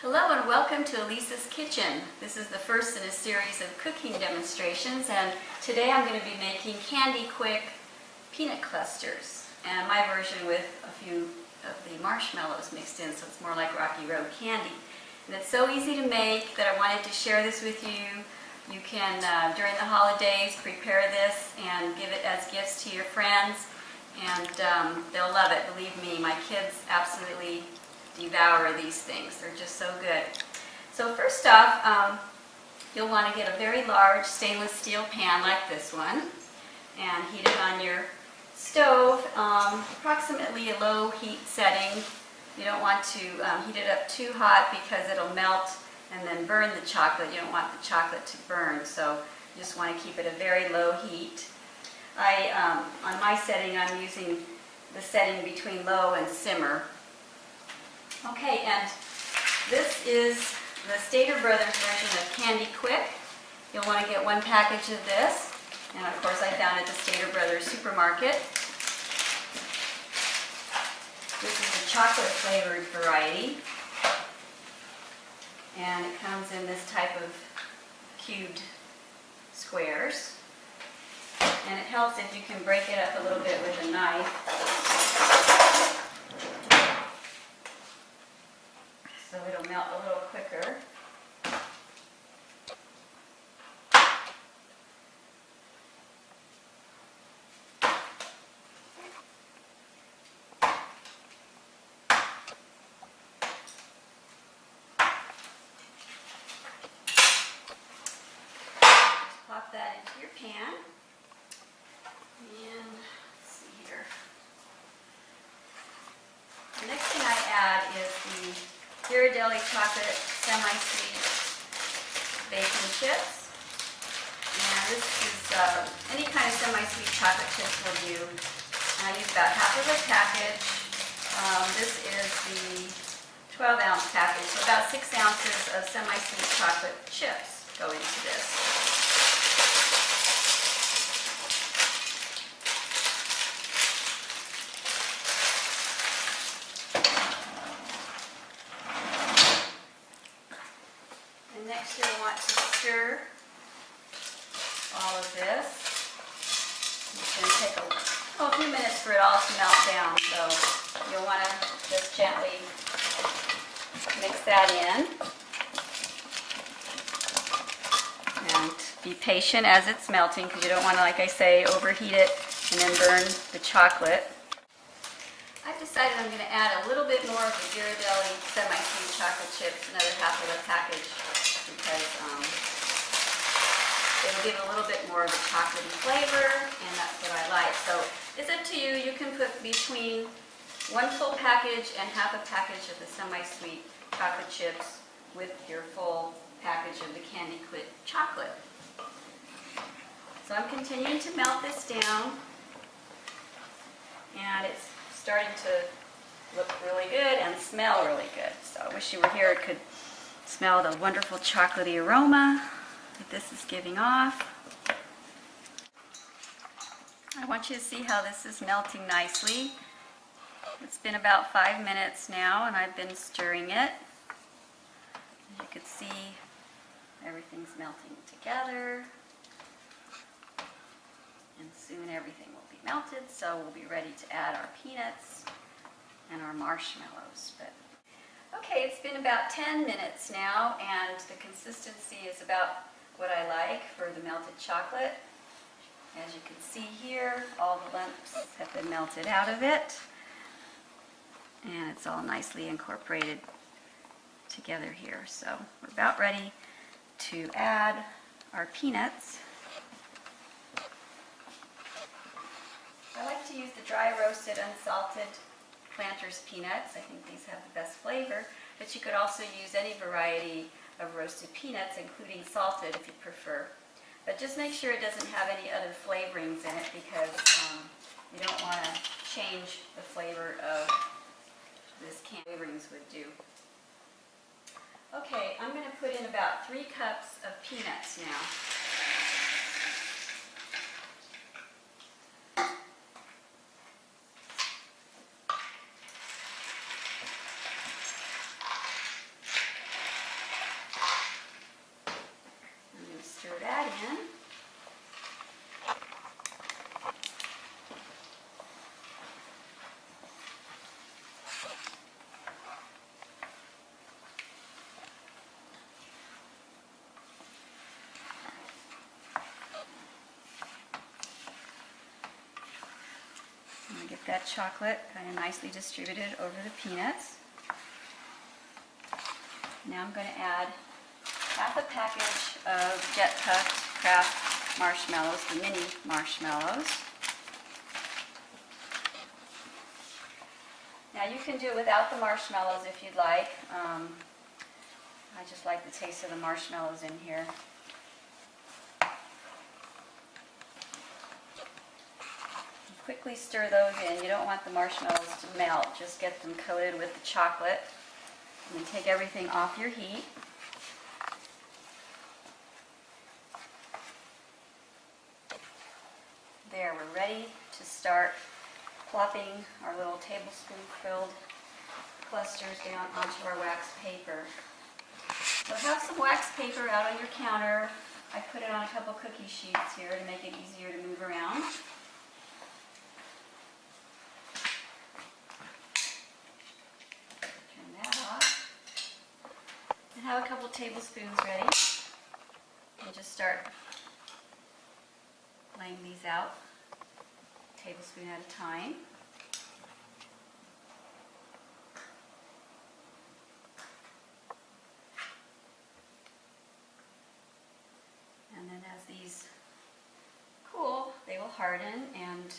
Hello and welcome to Elisa's Kitchen. This is the first in a series of cooking demonstrations, and today I'm going to be making Candy Quick peanut clusters, and my version with a few of the marshmallows mixed in, so it's more like Rocky Road candy. And it's so easy to make that I wanted to share this with you. You can, during the holidays, prepare this and give it as gifts to your friends, and they'll love it. Believe me, my kids absolutely devour these things. They're just so good. So first off, you'll want to get a very large stainless steel pan like this one and heat it on your stove, approximately a low heat setting. You don't want to heat it up too hot because it'll melt and then burn the chocolate. You don't want the chocolate to burn, so you just want to keep it a very low heat. On my setting, I'm using the setting between low and simmer. Okay, and this is the Stater Brothers version of Candy Quick. You'll want to get one package of this, and of course I found it at the Stater Brothers supermarket. This is the chocolate flavored variety, and it comes in this type of cubed squares. And it helps if you can break it up a little bit with a knife, so it'll melt a little quicker. Just pop that into your pan. And let's see here. The next thing I add is the Ghirardelli chocolate semi-sweet baking chips. And this is any kind of semi-sweet chocolate chips will do. And I use about half of a package. This is the 12-ounce package, so about 6 ounces of semi-sweet chocolate chips go into this. Next, you'll want to stir all of this. It's going to take a few minutes for it all to melt down, so you'll want to just gently mix that in. And be patient as it's melting, because you don't want to, like I say, overheat it and then burn the chocolate. I've decided I'm going to add a little bit more of the Ghirardelli semi-sweet chocolate chips, another half of a package, because it'll give a little bit more of a chocolatey flavor, and that's what I like. So it's up to you. You can put between one full package and half a package of the semi-sweet chocolate chips with your full package of the Candy Quick chocolate. So I'm continuing to melt this down, and it's starting to look really good and smell really good. So I wish you were here. It could smell the wonderful chocolatey aroma that this is giving off. I want you to see how this is melting nicely. It's been about 5 minutes now, and I've been stirring it. As you can see, everything's melting together, and soon everything will be melted, so we'll be ready to add our peanuts and our marshmallows. Okay, it's been about 10 minutes now, and the consistency is about what I like for the melted chocolate. As you can see here, all the lumps have been melted out of it, and it's all nicely incorporated together here. So we're about ready to add our peanuts. I like to use the dry roasted unsalted Planters peanuts. I think these have the best flavor, but you could also use any variety of roasted peanuts, including salted if you prefer. But just make sure it doesn't have any other flavorings in it, because you don't want to change the flavor of this candy. Flavorings would do. Okay, I'm going to put in about 3 cups of peanuts now. white chocolate kind of nicely distributed over the peanuts. Now I'm going to add half a package of Jet Puffed Kraft marshmallows, the mini marshmallows. Now you can do it without the marshmallows if you'd like. I just like the taste of the marshmallows in here. Quickly stir those in. You don't want the marshmallows to melt. Just get them coated with the chocolate. And then take everything off your heat. There, we're ready to start plopping our little tablespoon-filled clusters down onto our wax paper. So have some wax paper out on your counter. I put it on a couple cookie sheets here to make it easier to move around. Turn that off. And have a couple tablespoons ready. And just start laying these out, a tablespoon at a time. And then as these cool, they will harden and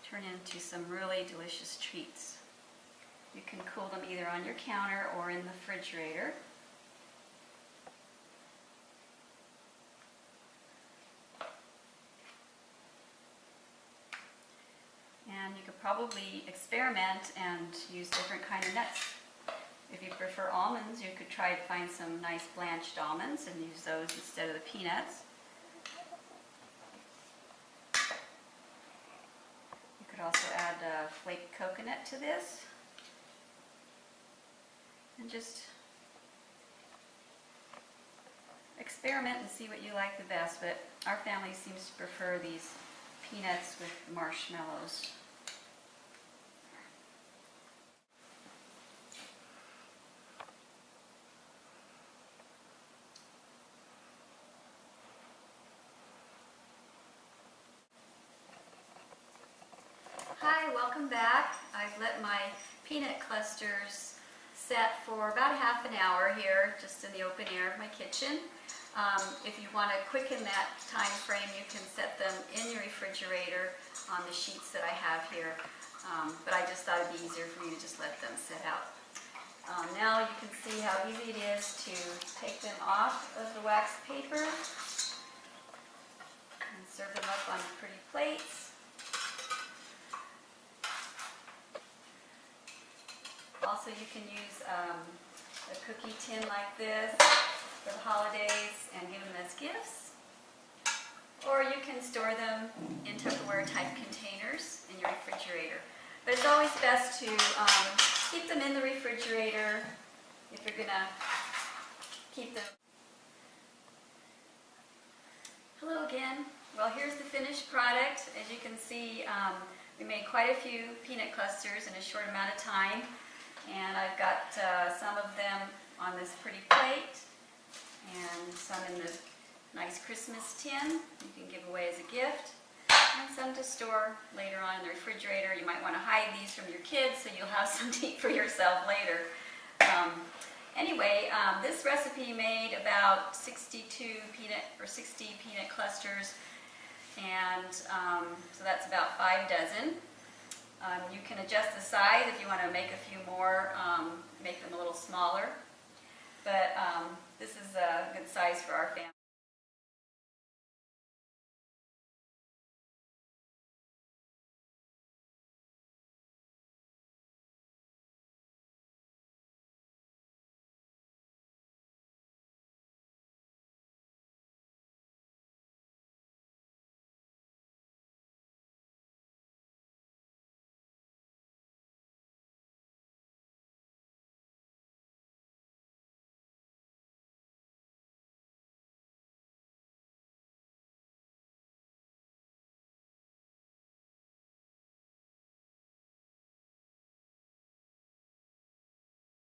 turn into some really delicious treats. You can cool them either on your counter or in the refrigerator. And you could probably experiment and use different kind of nuts. If you prefer almonds, you could try to find some nice blanched almonds and use those instead of the peanuts. You could also add flaked coconut to this. And just experiment and see what you like the best, but our family seems to prefer these peanuts with marshmallows. Hi, welcome back. I've let my peanut clusters set for about a half an hour here, just in the open air of my kitchen. If you want to quicken that time frame, you can set them in your refrigerator on the sheets that I have here. But I just thought it'd be easier for me to just let them set out. Now you can see how easy it is to take them off of the wax paper and serve them up on pretty plates. Also, you can use a cookie tin like this for the holidays and give them as gifts. Or you can store them in Tupperware type containers in your refrigerator. But it's always best to keep them in the refrigerator if you're going to keep them. Hello again. Well, here's the finished product. As you can see, we made quite a few peanut clusters in a short amount of time. And I've got some of them on this pretty plate and some in the nice Christmas tin you can give away as a gift, and some to store later on in the refrigerator. You might want to hide these from your kids so you'll have some to eat for yourself later. Anyway, this recipe made about 60 peanut clusters, and so that's about 5 dozen. You can adjust the size if you want to make a few more.